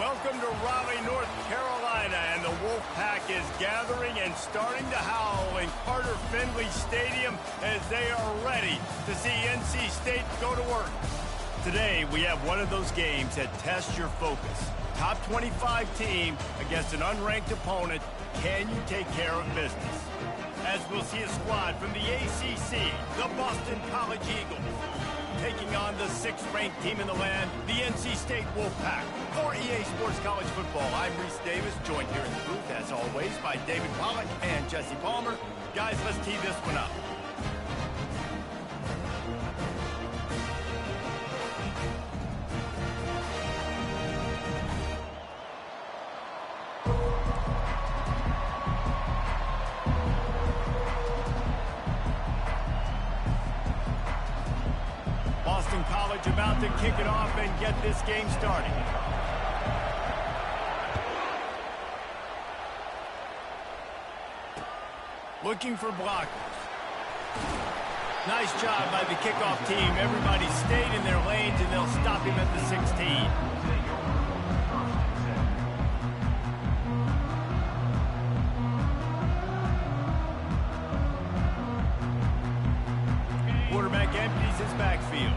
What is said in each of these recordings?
Welcome to Raleigh, North Carolina, and the Wolfpack is gathering and starting to howl in Carter Finley Stadium as they are ready to see NC State go to work. Today, we have one of those games that tests your focus. Top 25 team against an unranked opponent. Can you take care of business? As we'll see a squad from the ACC, the Boston College Eagles, taking on the 6th-ranked team in the land, the NC State Wolfpack. For EA Sports College Football, I'm Reese Davis, joined here in the booth, as always, by David Pollack and Jesse Palmer. Guys, let's tee this one up. Boston College about to kick it off and get this game started. Looking for blockers. Nice job by the kickoff team. Everybody stayed in their lanes, and they'll stop him at the 16. Quarterback empties his backfield.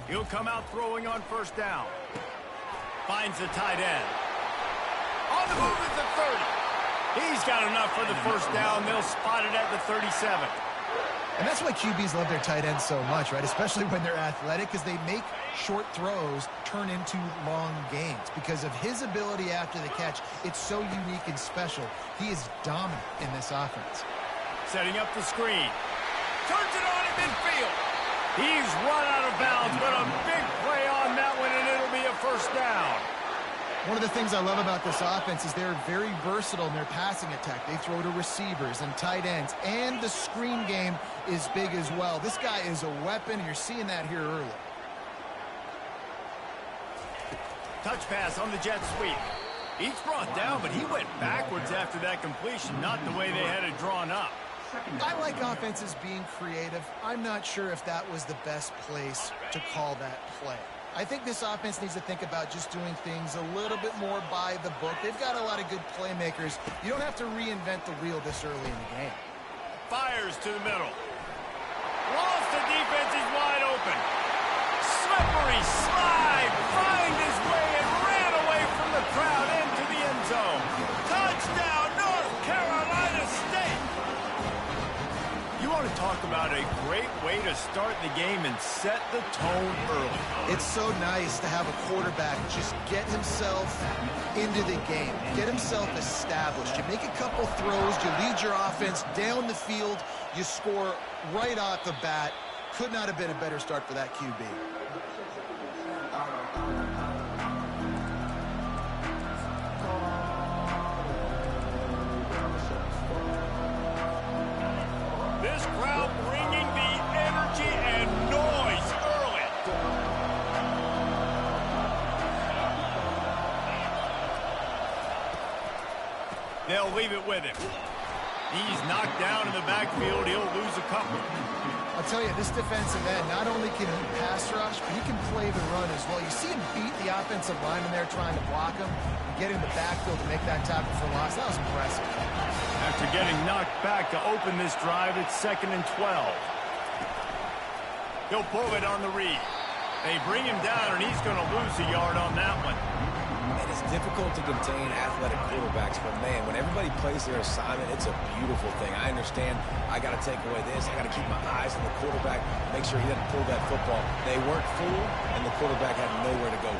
He'll come out throwing on first down. Finds the tight end. On the move at the 30. He's got enough for the first down. They'll spot it at the 37. And that's why QBs love their tight ends so much, right? Especially when they're athletic, because they make short throws turn into long gains. Because of his ability after the catch, it's so unique and special. He is dominant in this offense. Setting up the screen. Turns it on in midfield. He's run out of bounds, but a big play on that one, and it'll be a first down. One of the things I love about this offense is they're very versatile in their passing attack. They throw to receivers and tight ends, and the screen game is big as well. This guy is a weapon, and you're seeing that here early. Touch pass on the jet sweep. He's brought down, but he went backwards after that completion, not the way they had it drawn up. I like offenses being creative. I'm not sure if that was the best place to call that play. I think this offense needs to think about just doing things a little bit more by the book. They've got a lot of good playmakers. You don't have to reinvent the wheel this early in the game. Fires to the middle. Lost the defense, he's wide open. Slippery slide, find his way and ran away from the crowd into the end zone. Touchdown, North Carolina State. You want to talk about a great way to start the game and set the tone early. It's so nice to have a quarterback just get himself into the game, get himself established. You make a couple throws, you lead your offense down the field, you score right off the bat. Could not have been a better start for that QB. This crowd bringing the energy and noise early. They'll leave it with him. He's knocked down in the backfield. He'll lose a couple. I'll tell you, this defensive end, not only can he pass rush, but he can play the run as well. You see him beat the offensive lineman there trying to block him and get in the backfield to make that tackle for loss. That was impressive. After getting knocked back to open this drive, it's 2nd and 12. He'll pull it on the read. They bring him down, and he's going to lose a yard on that one. And it's difficult to contain athletic quarterbacks, but, man, when everybody plays their assignment, it's a beautiful thing. I understand I got to take away this. I got to keep my eyes on the quarterback, make sure he doesn't pull that football. They weren't fooled, and the quarterback had nowhere to go.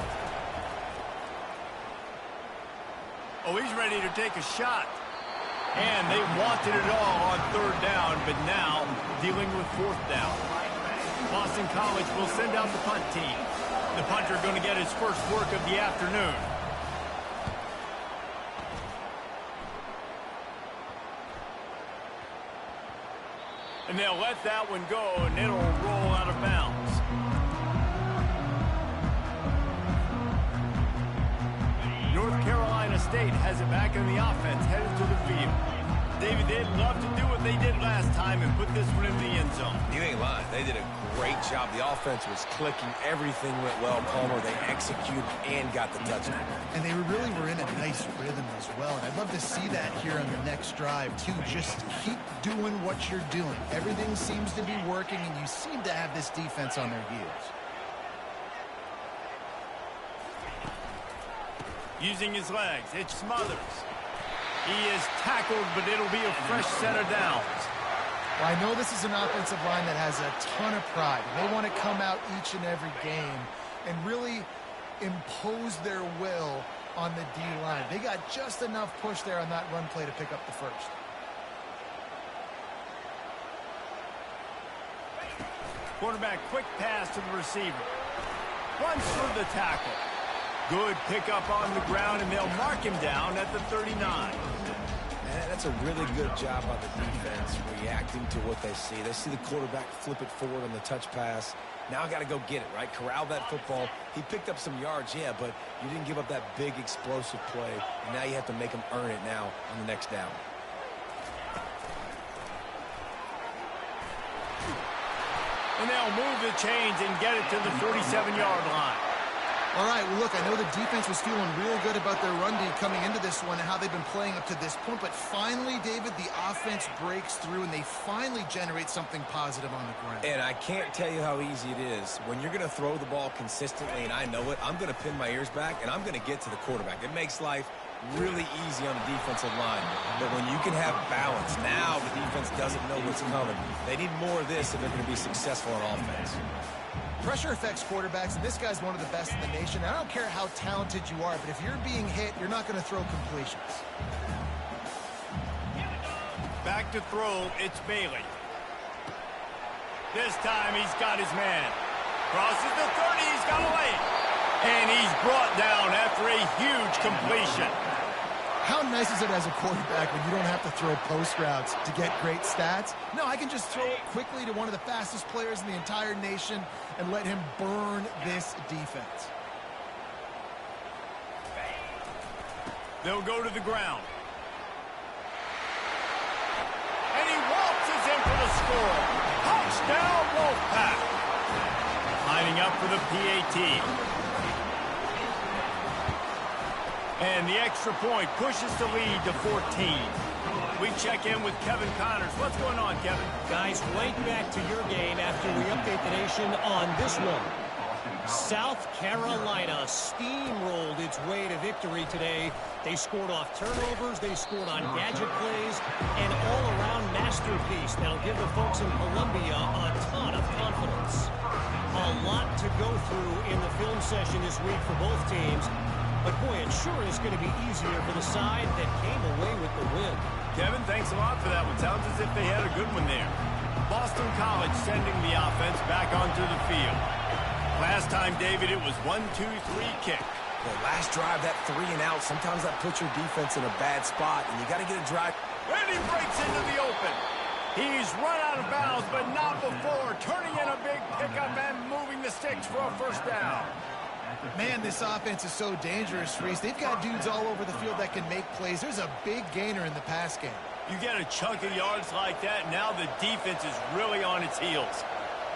Oh, he's ready to take a shot. And they wanted it all on 3rd down, but now dealing with 4th down. Boston College will send out the punt team. The punter going to get his first work of the afternoon. And they'll let that one go, and it'll roll out of bounds. North Carolina State has it back in the offense, headed to the field. David, they'd love to do what they did last time and put this one in the end zone. You ain't lying. They did a great job. The offense was clicking. Everything went well. Palmer, they executed and got the touchdown. And they really were in a nice rhythm as well. And I'd love to see that here on the next drive, too. Just keep doing what you're doing. Everything seems to be working, and you seem to have this defense on their heels. Using his legs, it's Smothers. He is tackled, but it'll be a fresh set of downs. Well, I know this is an offensive line that has a ton of pride. They want to come out each and every game and really impose their will on the D-line. They got just enough push there on that run play to pick up the first. Quarterback, quick pass to the receiver. Runs through the tackle. Good pickup on the ground, and they'll mark him down at the 39. That's a really good job by the defense, reacting to what they see. They see the quarterback flip it forward on the touch pass. Now I got to go get it, right? Corral that football. He picked up some yards, yeah, but you didn't give up that big explosive play, and now you have to make him earn it now on the next down. And they'll move the chains and get it to the 47-yard line. All right, well, look, I know the defense was feeling real good about their run D coming into this one and how they've been playing up to this point, but finally, David, the offense breaks through and they finally generate something positive on the ground. And I can't tell you how easy it is. When you're going to throw the ball consistently, and I know it, I'm going to pin my ears back, and I'm going to get to the quarterback. It makes life really easy on the defensive line. But when you can have balance, now the defense doesn't know what's coming. They need more of this if they're going to be successful on offense. Pressure affects quarterbacks, and this guy's one of the best in the nation. I don't care how talented you are, but if you're being hit, you're not going to throw completions. Back to throw, it's Bailey. This time he's got his man. Crosses the 30, he's got away. And he's brought down after a huge completion. How nice is it as a quarterback when you don't have to throw post routes to get great stats? No, I can just throw it quickly to one of the fastest players in the entire nation and let him burn this defense. They'll go to the ground. And he waltzes in for the score. Touchdown, Wolfpack. Lining up for the PAT. And the extra point pushes the lead to 14. We check in with Kevin Connors. What's going on, Kevin? Guys, right back to your game after we update the nation on this one. South Carolina steamrolled its way to victory today. They scored off turnovers, they scored on gadget plays, an all-around masterpiece that'll give the folks in Columbia a ton of confidence. A lot to go through in the film session this week for both teams. But, boy, it sure is going to be easier for the side that came away with the win. Kevin, thanks a lot for that one. Sounds as if they had a good one there. Boston College sending the offense back onto the field. Last time, David, it was 1-2-3 kick. The last drive, that 3 and out, sometimes that puts your defense in a bad spot, and you got to get a drive. And he breaks into the open. He's run out of bounds, but not before. Turning in a big pickup and moving the sticks for a first down. Man, this offense is so dangerous, Reese. They've got dudes all over the field that can make plays. There's a big gainer in the pass game. You get a chunk of yards like that, now the defense is really on its heels.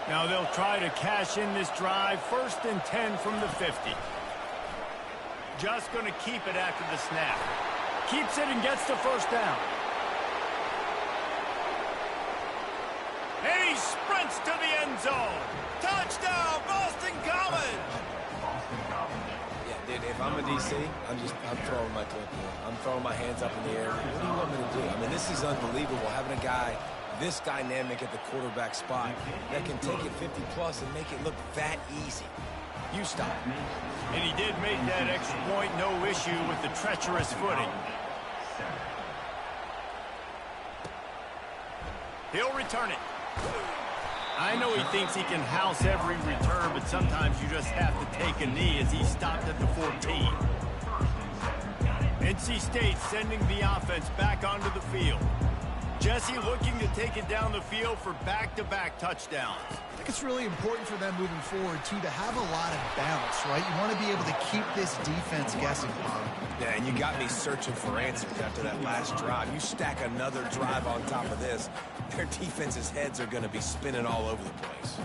Now they'll try to cash in this drive. 1st and 10 from the 50. Just going to keep it after the snap. Keeps it and gets the first down. And he sprints to the end zone. Touchdown, Boston College! Yeah, dude, if I'm a DC, I'm throwing my clip here. I'm throwing my hands up in the air. What do you want me to do? I mean, this is unbelievable, having a guy this dynamic at the quarterback spot that can take it 50-plus and make it look that easy. You stop. And he did make that extra point, no issue with the treacherous footing. He'll return it. I know he thinks he can house every return, but sometimes you just have to take a knee as he stopped at the 14. NC State sending the offense back onto the field. Jesse looking to take it down the field for back-to-back touchdowns. I think it's really important for them moving forward, too, to have a lot of bounce, right? You want to be able to keep this defense guessing, Bob. Yeah, and you got me searching for answers after that last drive. You stack another drive on top of this, their defense's heads are going to be spinning all over the place.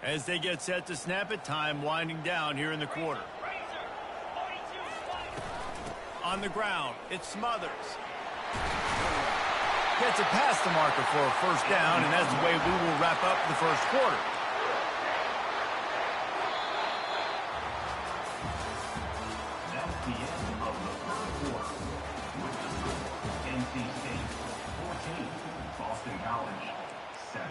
As they get set to snap it, time winding down here in the quarter. On the ground, it's Smothers. Gets it past the marker for a first down, and that's the way we will wrap up the first quarter. That's the end of the first quarter. NC State 14, Boston College 7.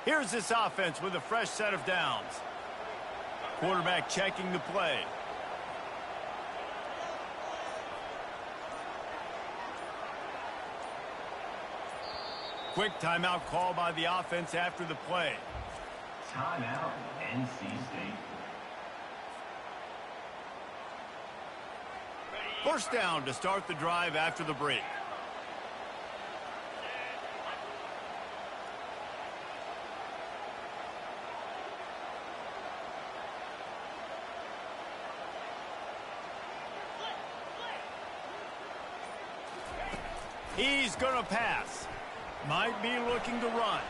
Here's this offense with a fresh set of downs. Quarterback checking the play. Quick timeout call by the offense after the play. Timeout, NC State. First down to start the drive after the break. He's going to pass. Might be looking to run.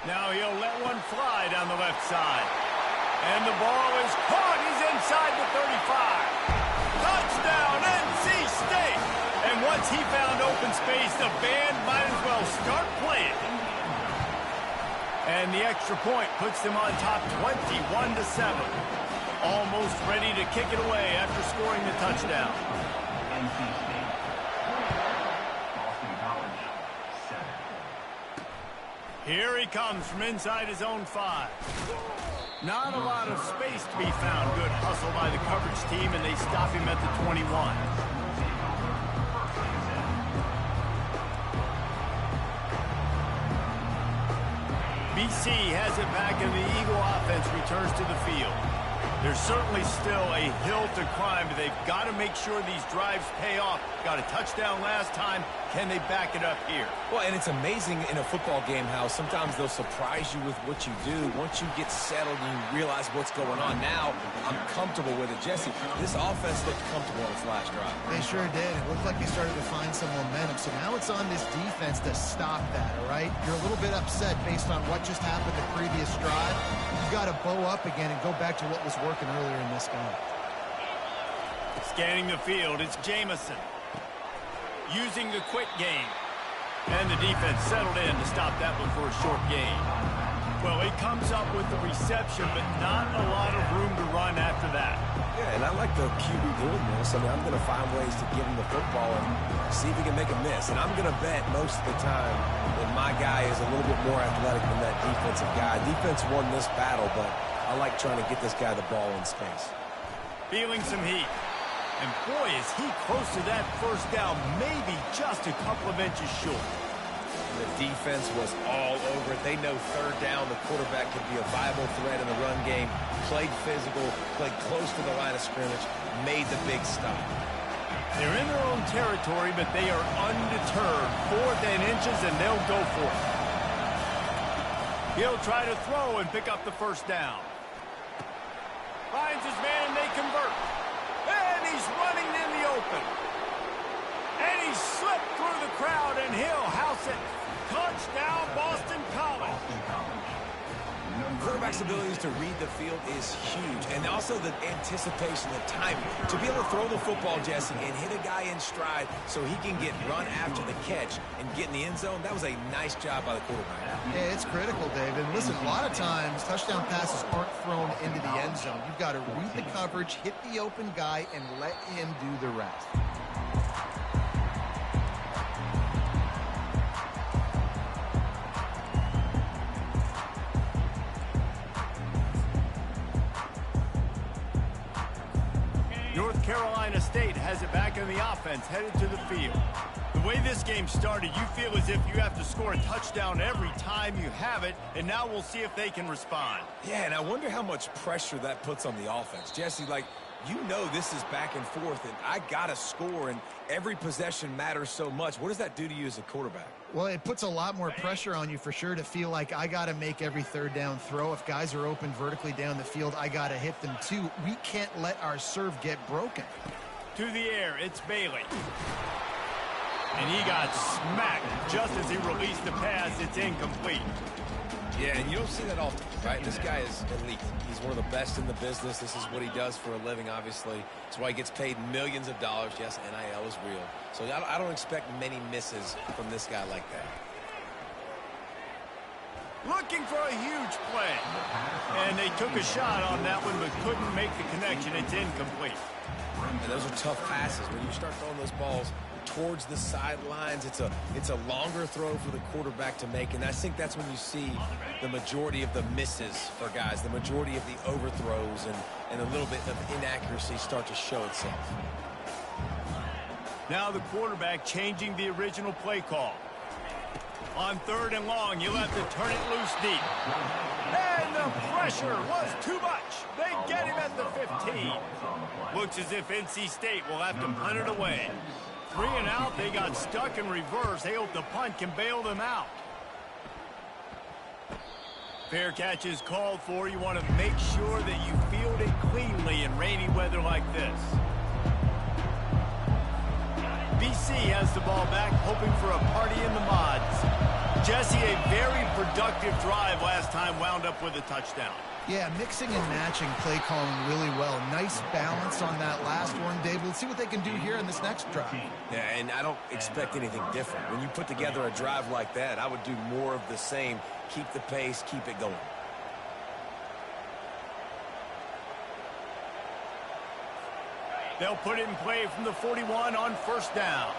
Now he'll let one fly down the left side. And the ball is caught. He's inside the 35. Touchdown, NC State. And once he found open space, the band might as well start playing. And the extra point puts them on top 21-7. Almost ready to kick it away after scoring the touchdown. NC State. Boston College 7. Here he comes from inside his own 5. Not a lot of space to be found. Good hustle by the coverage team, and they stop him at the 21. BC has it back, and the Eagle offense returns to the field. There's certainly still a hill to climb, but they've got to make sure these drives pay off. Got a touchdown last time. Can they back it up here? Well, and it's amazing in a football game how sometimes they'll surprise you with what you do. Once you get settled and you realize what's going on. Now, I'm comfortable with it. Jesse, this offense looked comfortable on its last drive. They sure did. It looked like they started to find some momentum. So now it's on this defense to stop that, all right? You're a little bit upset based on what just happened the previous drive. You've got to bow up again and go back to what was working earlier in this game. Scanning the field, it's Jamison. Using the quick game. And the defense settled in to stop that one for a short gain. Well, he comes up with the reception, but not a lot of room to run after that. Yeah, and I like the QB doing this. I mean, I'm going to find ways to give him the football and see if he can make a miss. And I'm going to bet most of the time that my guy is a little bit more athletic than that defensive guy. Defense won this battle, but I like trying to get this guy the ball in space. Feeling some heat. And boy, is he close to that first down, maybe just a couple of inches short. The defense was all over it. They know third down, the quarterback could be a viable threat in the run game. Played physical, played close to the line of scrimmage, made the big stop. They're in their own territory, but they are undeterred. 4th and inches, and they'll go for it. He'll try to throw and pick up the first down. Finds his man, and they convert. And he's running in the open. And he slipped through the crowd, and he'll house it. Touchdown, Boston College. Quarterback's abilities to read the field is huge, and also the anticipation, the timing. To be able to throw the football, Jesse, and hit a guy in stride so he can get run after the catch and get in the end zone, that was a nice job by the quarterback. Yeah, it's critical, David. Listen, a lot of times touchdown passes aren't thrown into the end zone. You've got to read the coverage, hit the open guy, and let him do the rest. North Carolina State has it back in the offense, headed to the field. The way this game started, you feel as if you have to score a touchdown every time you have it, and now we'll see if they can respond. Yeah, and I wonder how much pressure that puts on the offense. Jesse, like, you know this is back and forth, and I got to score, and every possession matters so much. What does that do to you as a quarterback? Well, it puts a lot more pressure on you for sure to feel like I got to make every third down throw. If guys are open vertically down the field, I got to hit them too. We can't let our serve get broken. To the air, it's Bailey. And he got smacked just as he released the pass. It's incomplete. Yeah, and you don't see that often, right? This guy is elite. He's one of the best in the business. This is what he does for a living, obviously. That's why he gets paid millions of dollars. Yes, NIL is real. So I don't expect many misses from this guy like that. Looking for a huge play. And they took a shot on that one, but couldn't make the connection. It's incomplete. And those are tough passes. When you start throwing those balls towards the sidelines, it's a longer throw for the quarterback to make, and I think that's when you see the majority of the misses for guys, the majority of the overthrows and a little bit of inaccuracy start to show itself. Now the quarterback changing the original play call. On 3rd and long, you'll have to turn it loose deep. And the pressure was too much. They get him at the 15. Looks as if NC State will have to punt it away. 3 and out, they got stuck in reverse. They hope the punt can bail them out. Fair catch is called for. You want to make sure that you field it cleanly in rainy weather like this. BC has the ball back, hoping for a party in the mods. Jesse, a very productive drive last time, wound up with a touchdown. Yeah, mixing and matching play calling really well. Nice balance on that last one, Dave. Let's see what they can do here in this next drive. Yeah, and I don't expect anything different. When you put together a drive like that, I would do more of the same. Keep the pace, keep it going. They'll put it in play from the 41 on 1st down.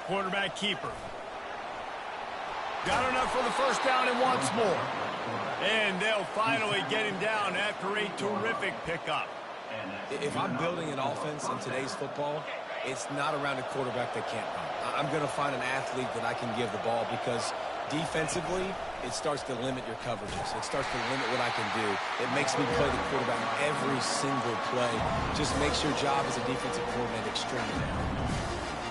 Quarterback keeper. Got enough for the 1st down and wants more. And they'll finally get him down after a terrific pickup. If I'm building an offense in today's football, it's not around a quarterback that can't run. I'm going to find an athlete that I can give the ball because defensively, it starts to limit your coverages. It starts to limit what I can do. It makes me play the quarterback every single play. Just makes your job as a defensive coordinator extremely hard.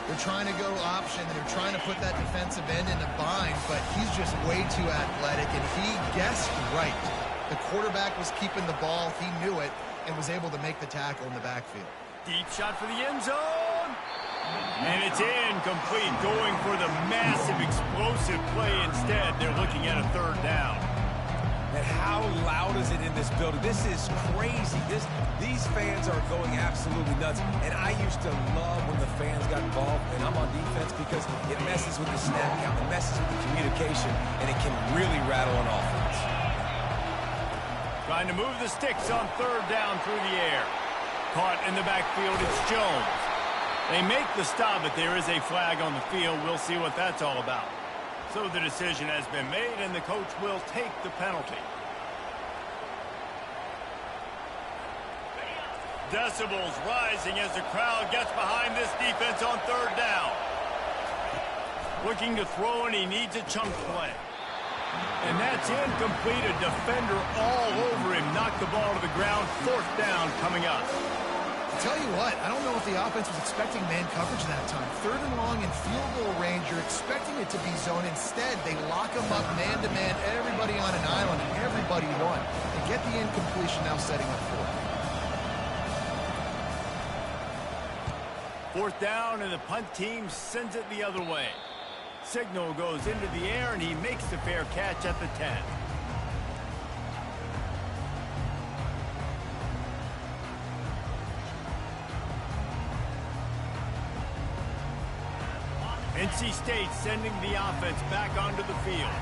They're trying to go option. They're trying to put that defensive end in a bind, but he's just way too athletic, and he guessed right. The quarterback was keeping the ball. He knew it and was able to make the tackle in the backfield. Deep shot for the end zone. And it's incomplete, going for the massive explosive play instead. They're looking at a 3rd down. And how loud is it in this building? This is crazy. These fans are going absolutely nuts. And I used to love when the fans got involved, and I'm on defense because it messes with the snap count, it messes with the communication, and it can really rattle an offense. Trying to move the sticks on 3rd down through the air. Caught in the backfield, it's Jones. They make the stop, but there is a flag on the field. We'll see what that's all about. So the decision has been made, and the coach will take the penalty. Decibels rising as the crowd gets behind this defense on 3rd down. Looking to throw, and he needs a chunk play. And that's incomplete. A defender all over him. Knocked the ball to the ground. 4th down coming up. I tell you what, I don't know if the offense was expecting man coverage that time. 3rd and long in field goal range, you're expecting it to be zone. Instead, they lock them up man-to-man, everybody on an island, and everybody won. They get the incompletion, now setting up 4th down, and the punt team sends it the other way. Signal goes into the air, and he makes the fair catch at the 10. NC State sending the offense back onto the field.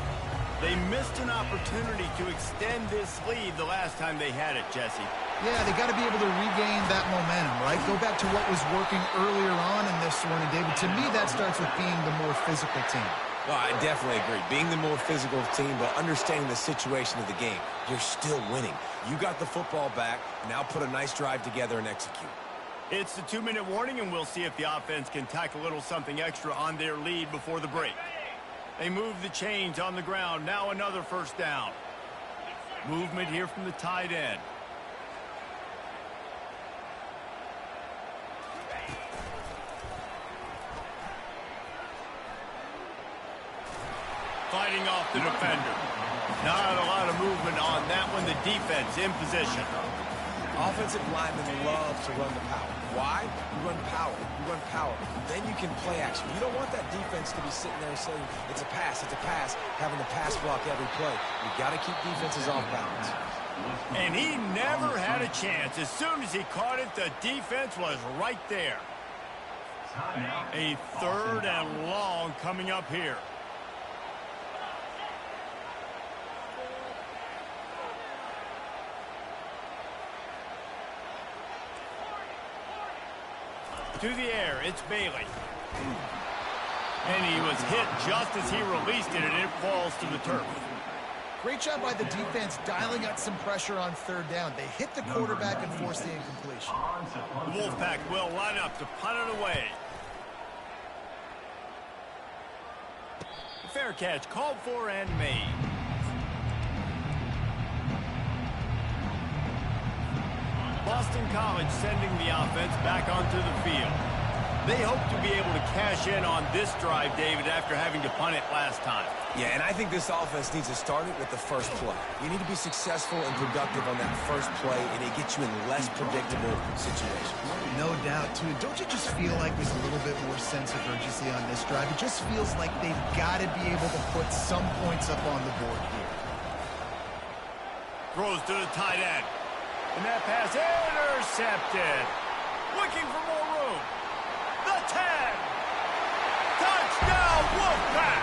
They missed an opportunity to extend this lead the last time they had it, Jesse. Yeah, they got to be able to regain that momentum, right? Go back to what was working earlier on in this one. And, David, to me, that starts with being the more physical team. Well, I definitely agree. Being the more physical team, but understanding the situation of the game, you're still winning. You got the football back. Now put a nice drive together and execute. It's the 2-minute warning, and we'll see if the offense can tack a little something extra on their lead before the break. They move the chains on the ground. Now another first down. Movement here from the tight end. Fighting off the defender. Not a lot of movement on that one. The defense in position. Offensive linemen love to run the power. Why? You run power. You run power. Then you can play action. You don't want that defense to be sitting there saying, it's a pass, having to pass block every play. You got to keep defenses off balance. And he never had a chance. As soon as he caught it, the defense was right there. A 3rd and long coming up here. To the air, it's Bailey. And he was hit just as he released it, and it falls to the turf. Great job by the defense dialing up some pressure on 3rd down. They hit the quarterback and forced the incompletion. The Wolfpack will line up to punt it away. Fair catch called for and made. Boston College sending the offense back onto the field. They hope to be able to cash in on this drive, David, after having to punt it last time. Yeah, and I think this offense needs to start it with the first play. You need to be successful and productive on that first play, and it gets you in less predictable situations. No doubt, too. Don't you just feel like there's a little bit more sense of urgency on this drive? It just feels like they've got to be able to put some points up on the board here. Throws to the tight end. And that pass intercepted. Looking for more room. The 10. Touchdown, Wolfpack.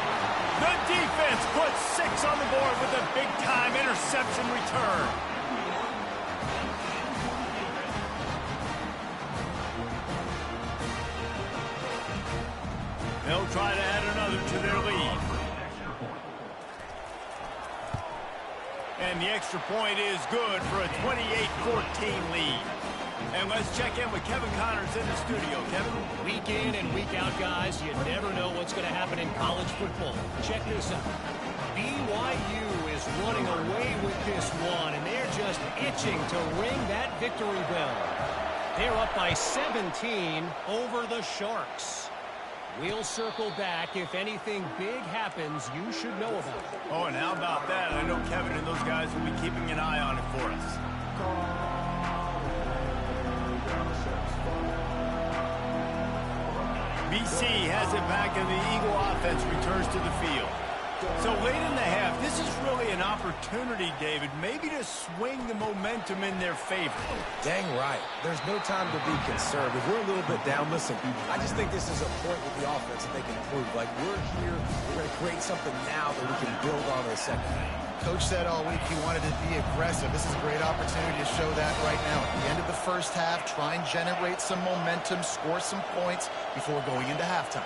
The defense puts 6 on the board with a big-time interception return. They'll try to add another to their lead. And the extra point is good for a 28-14 lead. And let's check in with Kevin Connors in the studio. Kevin? Week in and week out, guys, you never know what's going to happen in college football. Check this out. BYU is running away with this one, and they're just itching to ring that victory bell. They're up by 17 over the Sharks. We'll circle back. If anything big happens, you should know about it. Oh, and how about that? I know Kevin and those guys will be keeping an eye on it for us. BC has it back, and the Eagle offense returns to the field. So late in the half, this is really an opportunity, David, maybe to swing the momentum in their favor. Dang right. There's no time to be concerned. If we're a little bit down, listen, I just think this is a point with the offense that they can prove. Like, we're here, we're going to create something now that we can build on in the second half. Coach said all week he wanted to be aggressive. This is a great opportunity to show that right now. At the end of the first half, try and generate some momentum, score some points before going into halftime.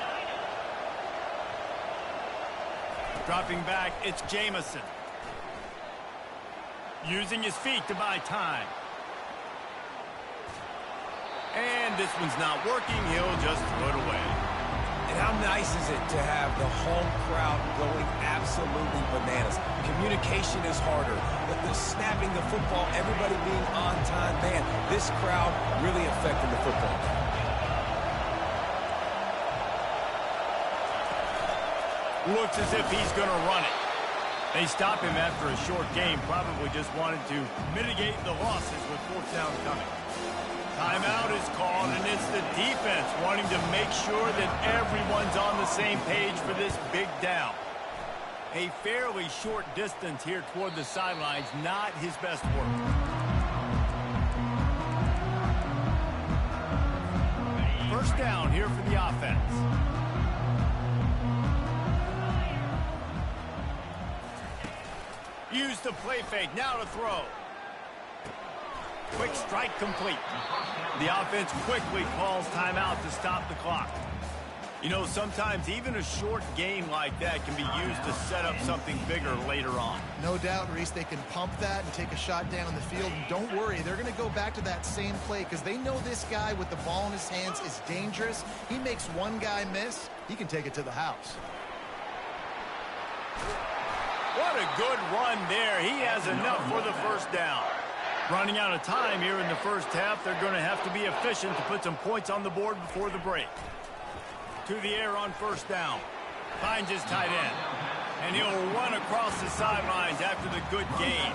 Dropping back, it's Jamison. Using his feet to buy time. And this one's not working. He'll just throw it away. And how nice is it to have the home crowd going absolutely bananas? Communication is harder. The snapping the football, everybody being on time. Man, this crowd really affected the football game. Looks as if he's going to run it. They stop him after a short game. Probably just wanted to mitigate the losses with 4th down coming. Timeout is called, and it's the defense wanting to make sure that everyone's on the same page for this big down. A fairly short distance here toward the sidelines, not his best work. First down here for the offense. Use the play fake, now to throw. Quick strike complete. The offense quickly calls timeout to stop the clock. You know, sometimes even a short game like that can be used to set up something bigger later on. No doubt, Reese, they can pump that and take a shot down the field. And don't worry, they're going to go back to that same play because they know this guy with the ball in his hands is dangerous. He makes one guy miss, he can take it to the house. What a good run there. He has enough for the first down. Running out of time here in the first half, they're going to have to be efficient to put some points on the board before the break. To the air on first down. Finds his tight end. And he'll run across the sidelines after the good gain.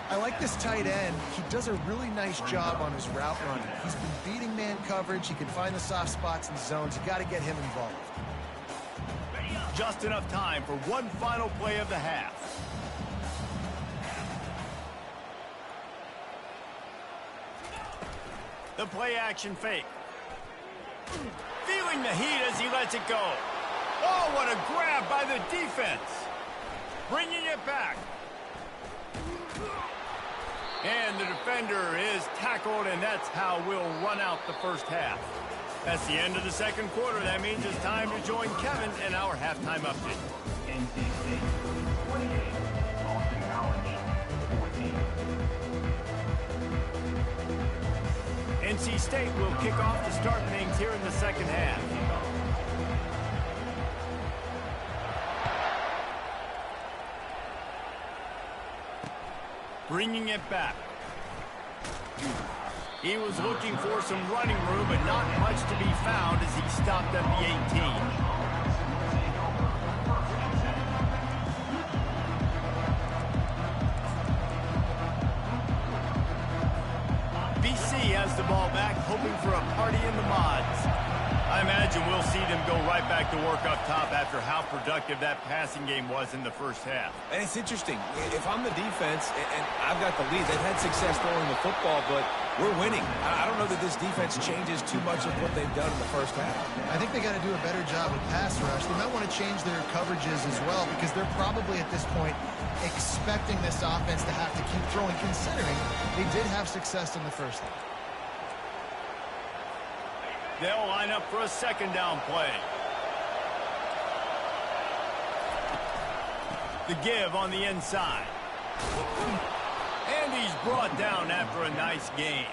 I like this tight end. He does a really nice job on his route running. He's been beating man coverage. He can find the soft spots and zones. You got to get him involved. Just enough time for one final play of the half. The play action fake. Feeling the heat as he lets it go. Oh, what a grab by the defense. Bringing it back. And the defender is tackled, and that's how we'll run out the first half. That's the end of the second quarter. That means it's time to join Kevin in our halftime update. NC State 28, Boston College 14. NC State will kick off to start things here in the second half. Bringing it back. He was looking for some running room, but not much to be found as he stopped at the 18. Has the ball back, hoping for a party in the mods. I imagine we'll see them go right back to work up top after how productive that passing game was in the first half. And it's interesting. If I'm the defense and I've got the lead, they've had success throwing the football, but we're winning. I don't know that this defense changes too much of what they've done in the first half. I think they got to do a better job with pass rush. They might want to change their coverages as well because they're probably at this point expecting this offense to have to keep throwing, considering they did have success in the first half. They'll line up for a second down play. The give on the inside. And he's brought down after a nice gain.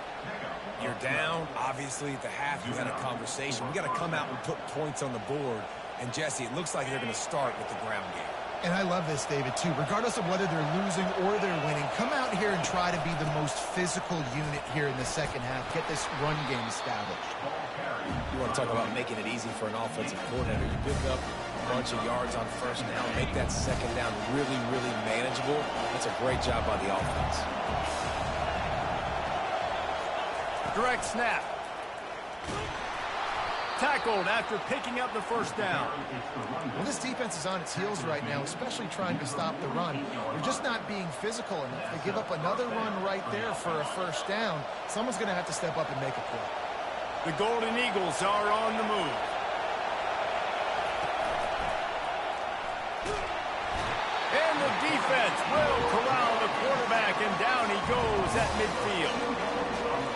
You're down. Obviously, at the half, you had a conversation. We got to come out and put points on the board. And, Jesse, it looks like they're going to start with the ground game. And I love this, David, too. Regardless of whether they're losing or they're winning, come out here and try to be the most physical unit here in the second half. Get this run game established. You want to talk about making it easy for an offensive coordinator. You pick up a bunch of yards on first down, make that second down really, really manageable. That's a great job by the offense. Direct snap. Tackled after picking up the first down. Well, this defense is on its heels right now, especially trying to stop the run. They're just not being physical enough. They give up another run right there for a first down. Someone's going to have to step up and make a play. The Golden Eagles are on the move. And the defense will corral the quarterback, and down he goes at midfield.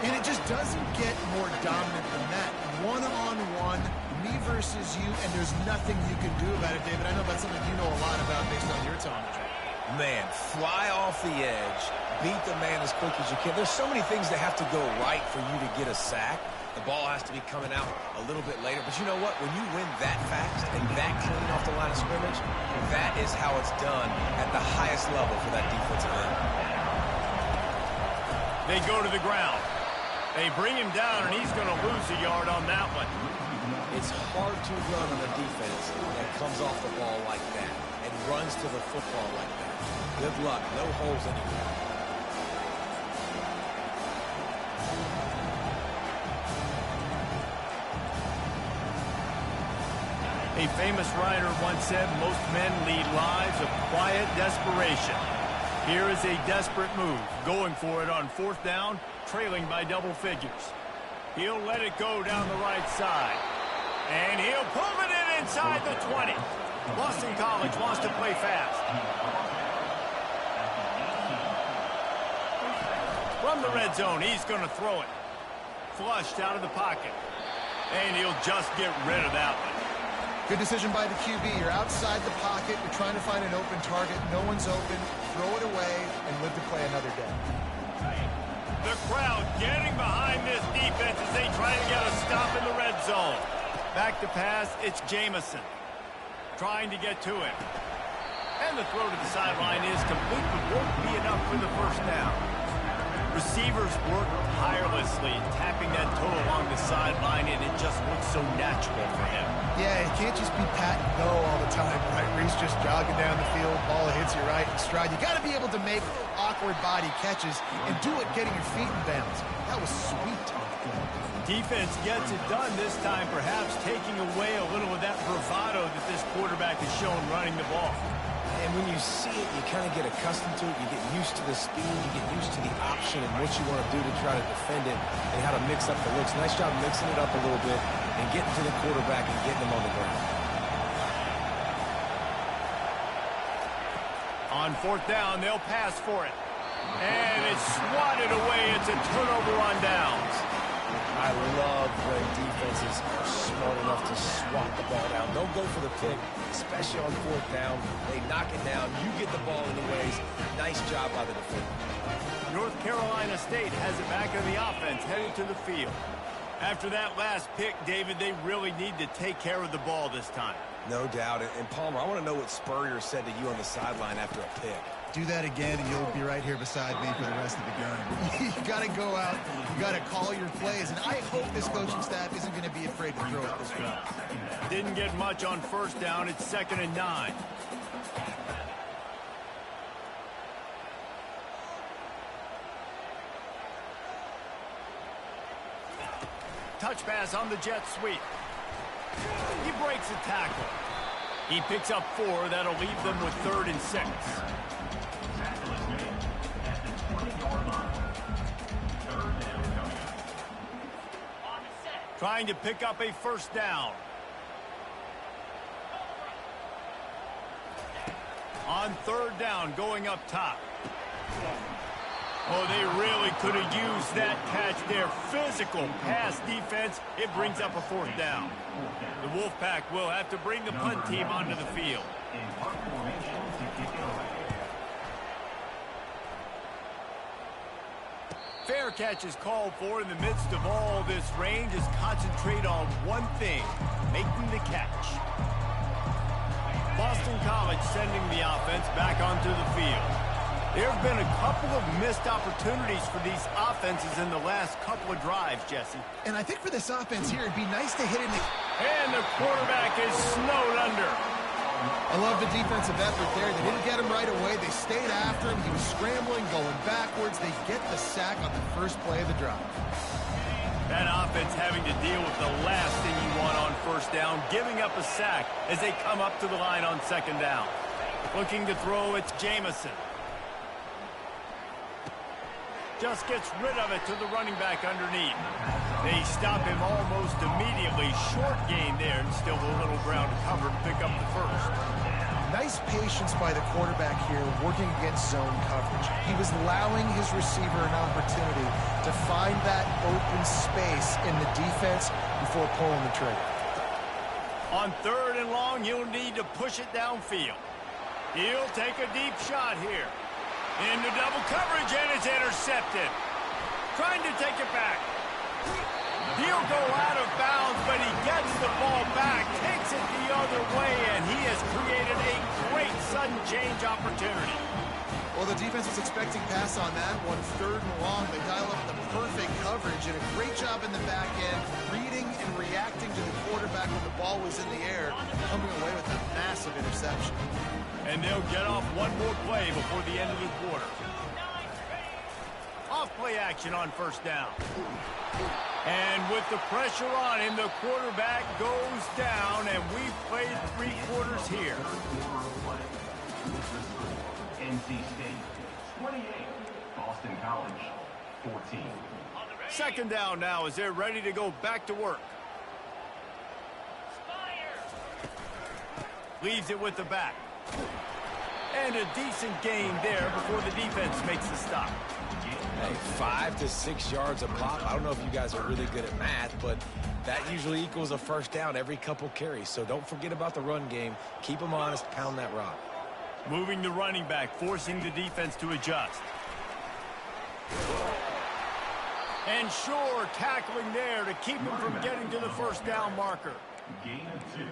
And it just doesn't get more dominant than that. One-on-one, me versus you, and there's nothing you can do about it, David. I know that's something you know a lot about based on your telemetry. Man, fly off the edge, beat the man as quick as you can. There's so many things that have to go right for you to get a sack. The ball has to be coming out a little bit later. But you know what? When you win that fast and that clean off the line of scrimmage, that is how it's done at the highest level for that defensive end. They go to the ground. They bring him down, and he's going to lose a yard on that one. It's hard to run on a defense that comes off the ball like that and runs to the football like that. Good luck. No holes anywhere. A famous writer once said, most men lead lives of quiet desperation. Here is a desperate move, going for it on fourth down, trailing by double figures. He'll let it go down the right side. And he'll pull it in inside the 20. Boston College wants to play fast. From the red zone, he's going to throw it. Flushed out of the pocket. And he'll just get rid of that one. Good decision by the QB. You're outside the pocket. You're trying to find an open target. No one's open. Throw it away and live to play another day. The crowd getting behind this defense as they try to get a stop in the red zone. Back to pass, it's Jamison. Trying to get to it. And the throw to the sideline is complete, but won't be enough for the first down. Receivers work tirelessly, tapping that toe along the sideline, and it just looks so natural for him. Yeah, it can't just be pat and go all the time, right? Reese just jogging down the field, ball hits you right in stride. You got to be able to make awkward body catches and do it getting your feet in bounds. That was sweet. Defense gets it done this time, perhaps taking away a little of that bravado that this quarterback has shown running the ball. And when you see it, you kind of get accustomed to it. You get used to the speed. You get used to the option and what you want to do to try to defend it and how to mix up the looks. Nice job mixing it up a little bit and getting to the quarterback and getting him on the ground. On fourth down, they'll pass for it. And it's swatted away. It's a turnover on downs. I love when defenses are smart enough to swat the ball down. Don't go for the pick, especially on fourth down. They knock it down. You get the ball anyways. Nice job by the defender. North Carolina State has it back on the offense, headed to the field. After that last pick, David, they really need to take care of the ball this time. No doubt. And Palmer, I want to know what Spurrier said to you on the sideline after a pick. Do that again, and you'll be right here beside me for the rest of the game. You got to go out. You got to call your plays, and I hope this coaching staff isn't going to be afraid to throw it this way. Didn't get much on first down. It's 2nd and 9. Touch pass on the jet sweep. He breaks a tackle. He picks up 4. That'll leave them with 3rd and 6. Trying to pick up a first down. On 3rd down, going up top. Oh, they really could have used that catch there. Physical pass defense. It brings up a 4th down. The Wolfpack will have to bring the punt team onto the field. Fair catch is called for in the midst of all this rain. Just concentrate on one thing, making the catch. Boston College sending the offense back onto the field. There have been a couple of missed opportunities for these offenses in the last couple of drives, Jesse. And I think for this offense here, it'd be nice to hit it. And the quarterback is snowed under. I love the defensive effort there. They didn't get him right away. They stayed after him. He was scrambling, going backwards. They get the sack on the first play of the drive. That offense having to deal with the last thing you want on first down, giving up a sack as they come up to the line on 2nd down. Looking to throw, it's Jamison. Just gets rid of it to the running back underneath. They stop him almost immediately. Short gain there, and still a little ground to cover to pick up the first. Nice patience by the quarterback here, working against zone coverage. He was allowing his receiver an opportunity to find that open space in the defense before pulling the trigger. On 3rd and long, he'll need to push it downfield. He'll take a deep shot here. Into double coverage, and it's intercepted. Trying to take it back. He'll go out of bounds, but he gets the ball back, takes it the other way, and he has created a great sudden change opportunity. Well, the defense was expecting pass on that one. 3rd and long, they dial up the perfect coverage, and a great job in the back end, reading and reacting to the quarterback when the ball was in the air, coming away with a massive interception. And they'll get off one more play before the end of the quarter. Off play action on first down. And with the pressure on him, the quarterback goes down, and we've played 3 quarters here. NC State 28, Boston College 14. 2nd down now as they're ready to go back to work. Leaves it with the back. And a decent gain there before the defense makes the stop. Hey, 5 to 6 yards a pop. I don't know if you guys are really good at math, but that usually equals a first down every couple carries. So don't forget about the run game. Keep them honest. Pound that rock. Moving the running back, forcing the defense to adjust. And sure, tackling there to keep him from getting to the first down marker. Gain of 2.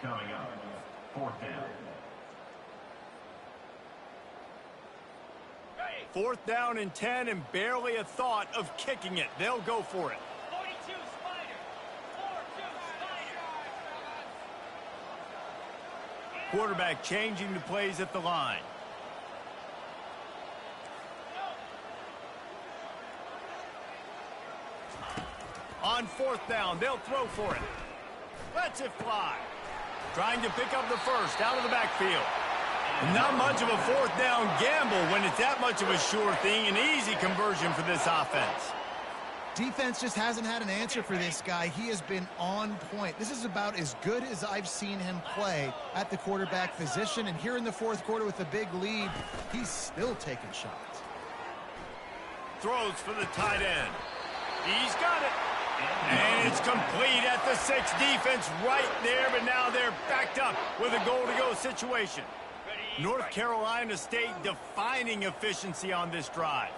Coming up, 4th down. 4th down and 10, and barely a thought of kicking it. They'll go for it. 42 Spider. 4-2 Spider. Quarterback changing the plays at the line. On 4th down, they'll throw for it. Lets it fly. Trying to pick up the first out of the backfield. Not much of a 4th down gamble when it's that much of a sure thing. An easy conversion for this offense. Defense just hasn't had an answer for this guy. He has been on point. This is about as good as I've seen him play at the quarterback position. And here in the 4th quarter with a big lead, he's still taking shots. Throws for the tight end. He's got it. And it's complete at the 6. Defense right there, but now they're backed up with a goal-to-go situation. North Carolina State defining efficiency on this drive.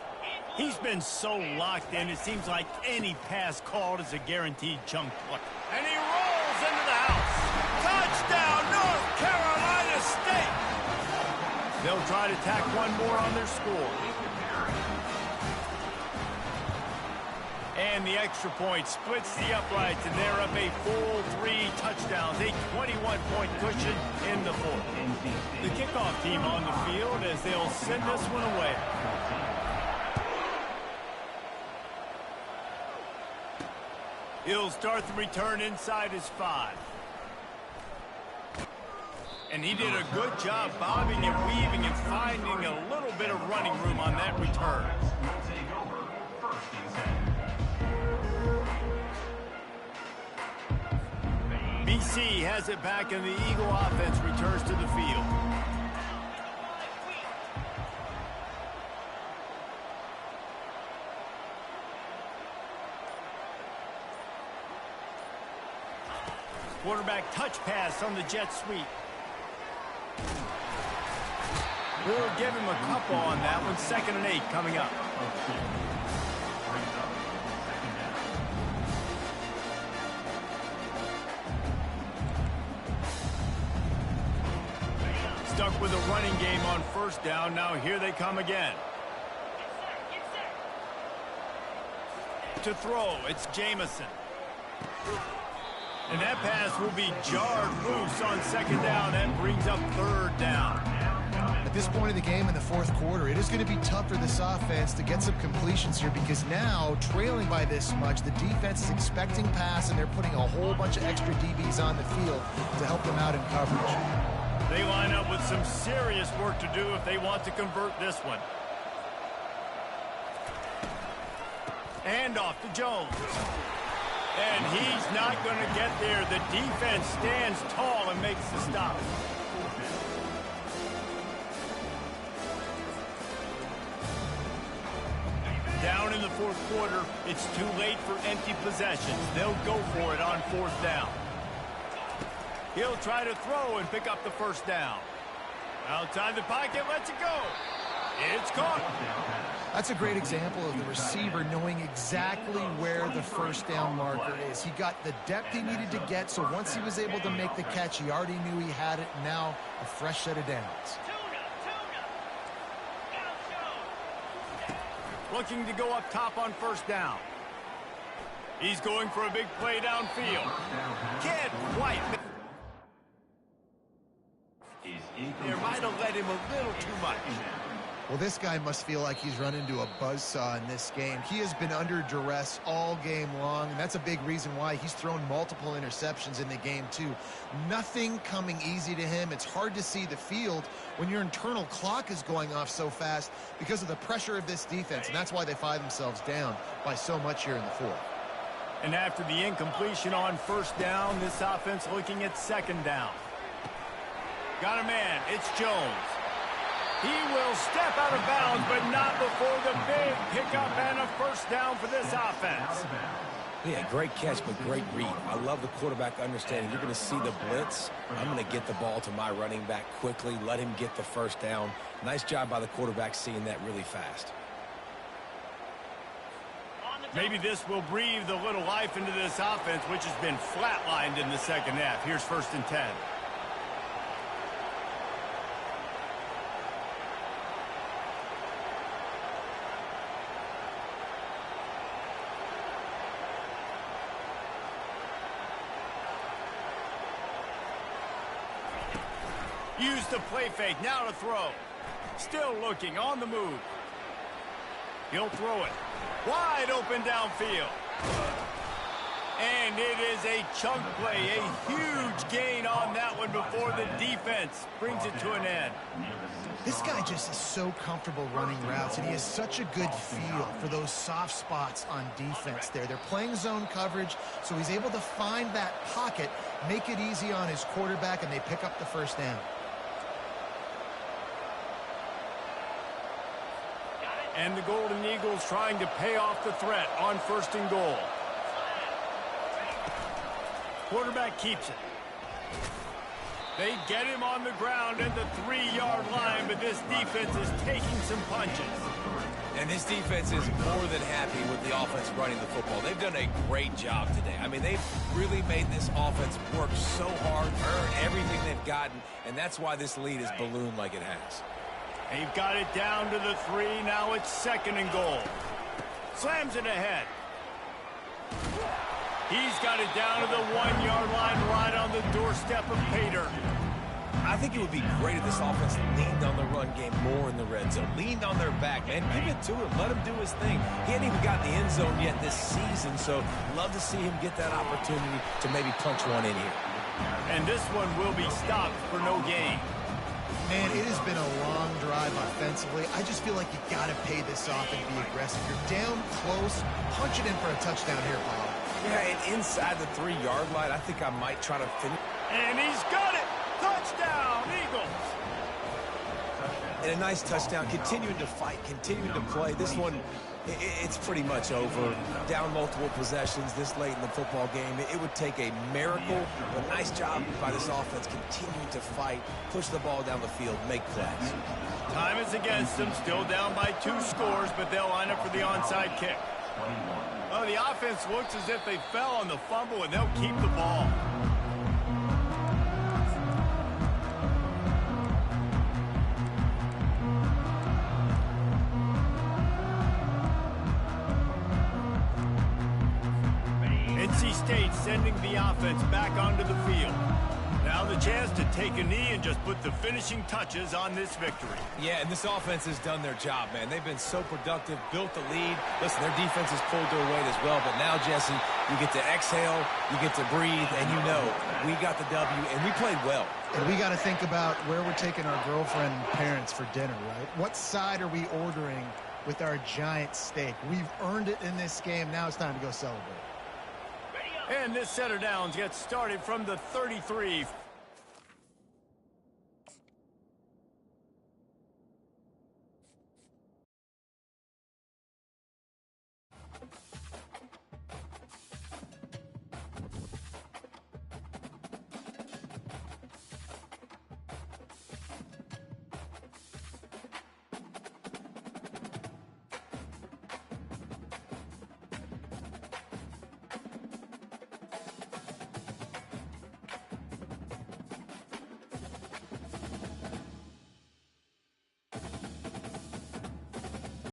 He's been so locked in, it seems like any pass called is a guaranteed chunk play. And he rolls into the house. Touchdown, North Carolina State. They'll try to tack one more on their score. And the extra point splits the uprights, and they're up a full 3 touchdowns, a 21-point cushion in the 4th. The kickoff team on the field as they'll send this one away. He'll start the return inside his 5. And he did a good job bobbing and weaving and finding a little bit of running room on that return. BC has it back, and the Eagle offense returns to the field. Quarterback touch pass on the jet sweep. We'll give him a couple on that one. 2nd and 8 coming up. Stuck with a running game on 1st down. Now here they come again. To throw, it's Jamison. And that pass will be jarred loose on 2nd down. That brings up 3rd down. At this point of the game in the 4th quarter, it is going to be tough for this offense to get some completions here because now, trailing by this much, the defense is expecting pass, and they're putting a whole bunch of extra DBs on the field to help them out in coverage. They line up with some serious work to do if they want to convert this one. Handoff to Jones. And he's not going to get there. The defense stands tall and makes the stop. Down in the 4th quarter, it's too late for empty possessions. They'll go for it on 4th down. He'll try to throw and pick up the 1st down. Outside the pocket, lets it go. It's caught. That's a great example of the receiver knowing exactly where the 1st down marker is. He got the depth he needed to get, so once he was able to make the catch, he already knew he had it. Now a fresh set of downs. Looking to go up top on 1st down. He's going for a big play downfield. Can't quite. They might have let him a little too much. Well, this guy must feel like he's run into a buzzsaw in this game. He has been under duress all game long, and that's a big reason why he's thrown multiple interceptions in the game, too. Nothing coming easy to him. It's hard to see the field when your internal clock is going off so fast because of the pressure of this defense, and that's why they find themselves down by so much here in the 4th. And after the incompletion on 1st down, this offense looking at 2nd down. Got a man. It's Jones. He will step out of bounds, but not before the big pickup and a first down for this offense. Yeah, great catch, but great read. I love the quarterback understanding. You're going to see the blitz. I'm going to get the ball to my running back quickly, let him get the first down. Nice job by the quarterback seeing that really fast. Maybe this will breathe a little life into this offense, which has been flatlined in the second half. Here's 1st and 10. Use the play fake, now to throw. Still looking, on the move. He'll throw it. Wide open downfield. And it is a chunk play, a huge gain on that one before the defense brings it to an end. This guy just is so comfortable running routes, and he has such a good feel for those soft spots on defense there. They're playing zone coverage, so he's able to find that pocket, make it easy on his quarterback, and they pick up the first down. And the Golden Eagles trying to pay off the threat on 1st and goal. Quarterback keeps it. They get him on the ground at the 3-yard line, but this defense is taking some punches. And this defense is more than happy with the offense running the football. They've done a great job today. I mean, they've really made this offense work so hard, earn everything they've gotten, and that's why this lead is ballooned like it has. They've got it down to the 3. Now it's 2nd and goal. Slams it ahead. He's got it down to the 1-yard line right on the doorstep of Pater. I think it would be great if this offense leaned on the run game more in the red zone. Leaned on their back, man. Give it to him. Let him do his thing. He hadn't even gotten the end zone yet this season, so love to see him get that opportunity to maybe punch one in here. And this one will be stopped for no gain. Man, it has been a long drive offensively. I just feel like you got to pay this off and be aggressive. You're down close. Punch it in for a touchdown here, Bob. Yeah, and inside the 3-yard line, I think I might try to finish. And he's got it. Touchdown, Eagles. And a nice touchdown. Continuing to fight, continuing to play. This one, it's pretty much over. Down multiple possessions this late in the football game. It would take a miracle, but nice job by this offense continuing to fight, push the ball down the field, make plays. Time is against them, still down by 2 scores, but they'll line up for the onside kick. Oh, the offense looks as if they fell on the fumble, and they'll keep the ball. NC State sending the offense back onto the field. Now the chance to take a knee and just put the finishing touches on this victory. Yeah, and this offense has done their job, man. They've been so productive, built the lead. Listen, their defense has pulled their weight as well, but now, Jesse, you get to exhale, you get to breathe, and you know we got the W, and we played well. And we got to think about where we're taking our girlfriend and parents for dinner, right? What side are we ordering with our giant steak? We've earned it in this game. Now it's time to go celebrate. And this set of downs gets started from the 33.